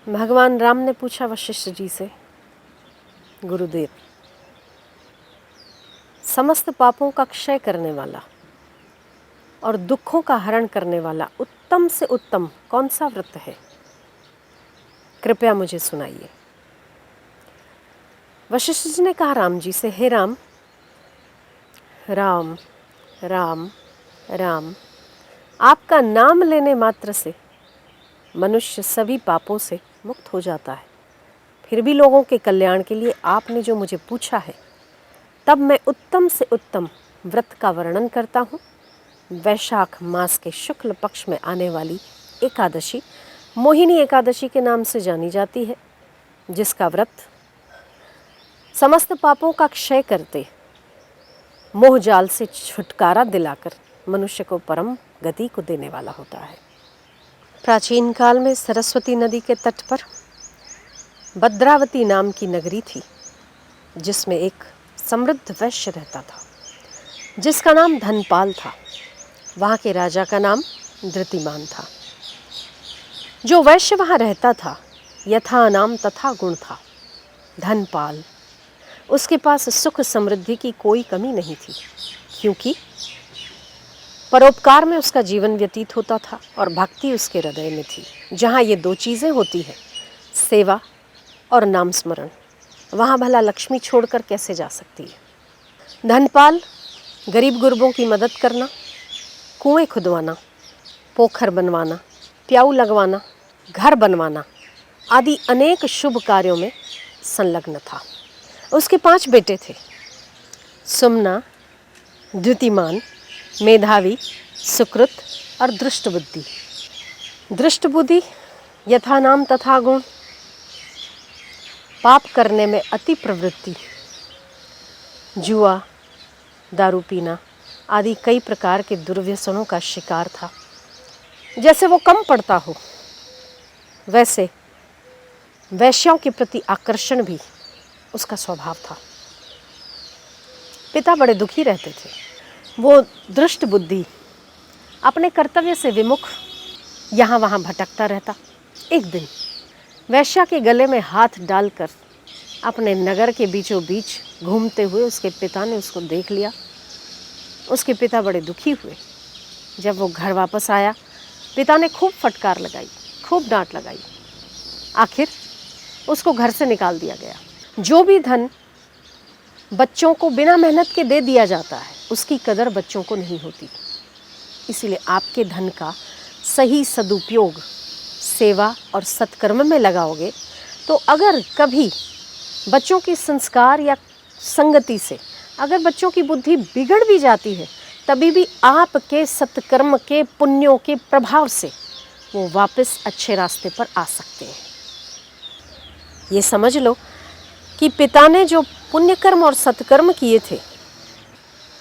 भगवान राम ने पूछा वशिष्ठ जी से, गुरुदेव, समस्त पापों का क्षय करने वाला और दुखों का हरण करने वाला उत्तम से उत्तम कौन सा व्रत है? कृपया मुझे सुनाइए। वशिष्ठ जी ने कहा राम जी से, हे राम, राम राम राम, आपका नाम लेने मात्र से मनुष्य सभी पापों से मुक्त हो जाता है। फिर भी लोगों के कल्याण के लिए आपने जो मुझे पूछा है, तब मैं उत्तम से उत्तम व्रत का वर्णन करता हूँ। वैशाख मास के शुक्ल पक्ष में आने वाली एकादशी मोहिनी एकादशी के नाम से जानी जाती है, जिसका व्रत समस्त पापों का क्षय करते, मोह जाल से छुटकारा दिलाकर मनुष्य को परम गति को देने वाला होता है। प्राचीन काल में सरस्वती नदी के तट पर भद्रावती नाम की नगरी थी, जिसमें एक समृद्ध वैश्य रहता था, जिसका नाम धनपाल था। वहाँ के राजा का नाम धृतिमान था। जो वैश्य वहाँ रहता था, यथा नाम तथा गुण था। धनपाल, उसके पास सुख समृद्धि की कोई कमी नहीं थी, क्योंकि परोपकार में उसका जीवन व्यतीत होता था और भक्ति उसके हृदय में थी। जहाँ ये दो चीज़ें होती हैं, सेवा और नाम स्मरण, वहाँ भला लक्ष्मी छोड़कर कैसे जा सकती है। धनपाल गरीब गुरबों की मदद करना, कुएं खुदवाना, पोखर बनवाना, प्याऊ लगवाना, घर बनवाना आदि अनेक शुभ कार्यों में संलग्न था। उसके 5 बेटे थे, सुमना, द्युतिमान, मेधावी, सुकृत और दृष्टबुद्धि। दृष्टबुद्धि यथा नाम तथा गुण, पाप करने में अति प्रवृत्ति, जुआ, दारू पीना आदि कई प्रकार के दुर्व्यसनों का शिकार था। जैसे वो कम पड़ता हो, वैसे वैश्यों के प्रति आकर्षण भी उसका स्वभाव था। पिता बड़े दुखी रहते थे। वो दृष्ट बुद्धि अपने कर्तव्य से विमुख यहाँ वहाँ भटकता रहता। एक दिन वैश्या के गले में हाथ डालकर अपने नगर के बीचों बीच घूमते हुए उसके पिता ने उसको देख लिया। उसके पिता बड़े दुखी हुए। जब वो घर वापस आया, पिता ने खूब फटकार लगाई, खूब डांट लगाई। आखिर उसको घर से निकाल दिया गया। जो भी धन बच्चों को बिना मेहनत के दे दिया जाता है, उसकी कदर बच्चों को नहीं होती। इसीलिए आपके धन का सही सदुपयोग सेवा और सत्कर्म में लगाओगे तो अगर कभी बच्चों की संस्कार या संगति से अगर बच्चों की बुद्धि बिगड़ भी जाती है, तभी भी आपके सत्कर्म के पुण्यों के प्रभाव से वो वापस अच्छे रास्ते पर आ सकते हैं। ये समझ लो कि पिता ने जो पुण्य कर्म और सत्कर्म किए थे,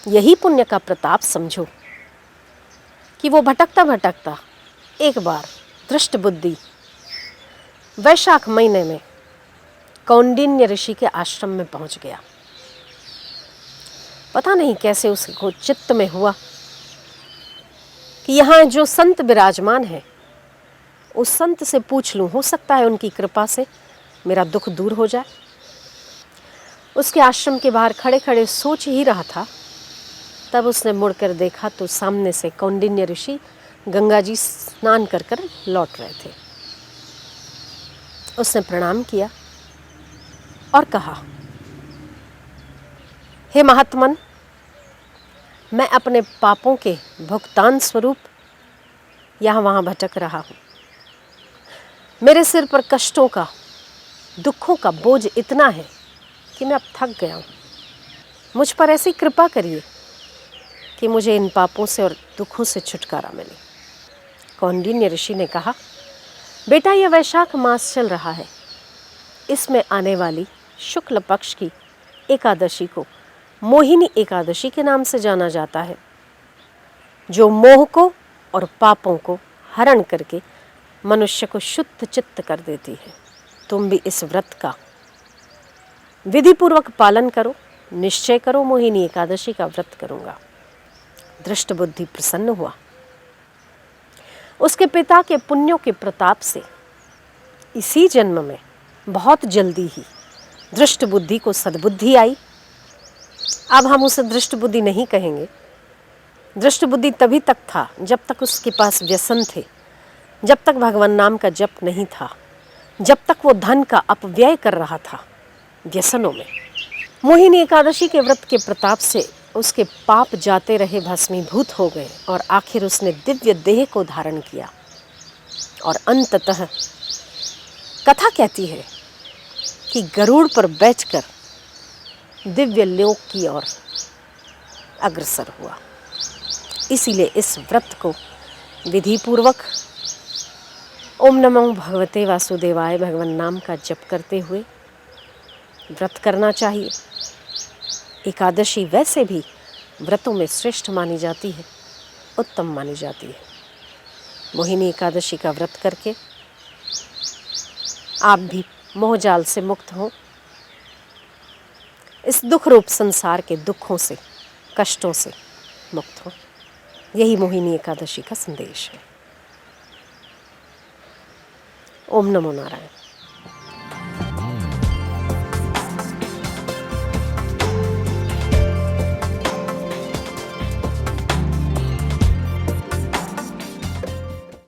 यही पुण्य का प्रताप समझो कि वो भटकता भटकता एक बार दृष्ट बुद्धि वैशाख महीने में कौंडिन्य ऋषि के आश्रम में पहुंच गया। पता नहीं कैसे उसको चित्त में हुआ कि यहाँ जो संत विराजमान है, उस संत से पूछ लूं, हो सकता है उनकी कृपा से मेरा दुख दूर हो जाए। उसके आश्रम के बाहर खड़े खड़े सोच ही रहा था, तब उसने मुड़कर देखा तो सामने से कौंडिन्य ऋषि गंगा जी स्नान कर कर लौट रहे थे। उसने प्रणाम किया और कहा, हे महात्मन, मैं अपने पापों के भुगतान स्वरूप यहाँ वहाँ भटक रहा हूँ। मेरे सिर पर कष्टों का, दुखों का बोझ इतना है कि मैं अब थक गया हूँ। मुझ पर ऐसी कृपा करिए कि मुझे इन पापों से और दुखों से छुटकारा मिले। कौंडिन्य ऋषि ने कहा, बेटा, यह वैशाख मास चल रहा है। इसमें आने वाली शुक्ल पक्ष की एकादशी को मोहिनी एकादशी के नाम से जाना जाता है, जो मोह को और पापों को हरण करके मनुष्य को शुद्ध चित्त कर देती है। तुम भी इस व्रत का विधिपूर्वक पालन करो। निश्चय करो, मोहिनी एकादशी का व्रत करूंगा। दृष्ट बुद्धि प्रसन्न हुआ। उसके पिता के पुण्यों के प्रताप से इसी जन्म में बहुत जल्दी ही दृष्ट बुद्धि को सद्बुद्धि आई। अब हम उसे दृष्ट बुद्धि नहीं कहेंगे। दृष्ट बुद्धि तभी तक था जब तक उसके पास व्यसन थे, जब तक भगवान नाम का जप नहीं था, जब तक वो धन का अपव्यय कर रहा था व्यसनों में। मोहिनी एकादशी के व्रत के प्रताप से उसके पाप जाते रहे भस्मीभूत हो गए और आखिर उसने दिव्य देह को धारण किया। और अंततः कथा कहती है कि गरुड़ पर बैठकर दिव्य लोक की ओर अग्रसर हुआ। इसीलिए इस व्रत को विधि पूर्वक ओम नमो भगवते वासुदेवाय भगवान नाम का जप करते हुए व्रत करना चाहिए। एकादशी वैसे भी व्रतों में श्रेष्ठ मानी जाती है, उत्तम मानी जाती है। मोहिनी एकादशी का व्रत करके आप भी मोहजाल से मुक्त हो, इस दुख रूप संसार के दुखों से, कष्टों से मुक्त हो। यही मोहिनी एकादशी का संदेश है। ओम नमो नारायण।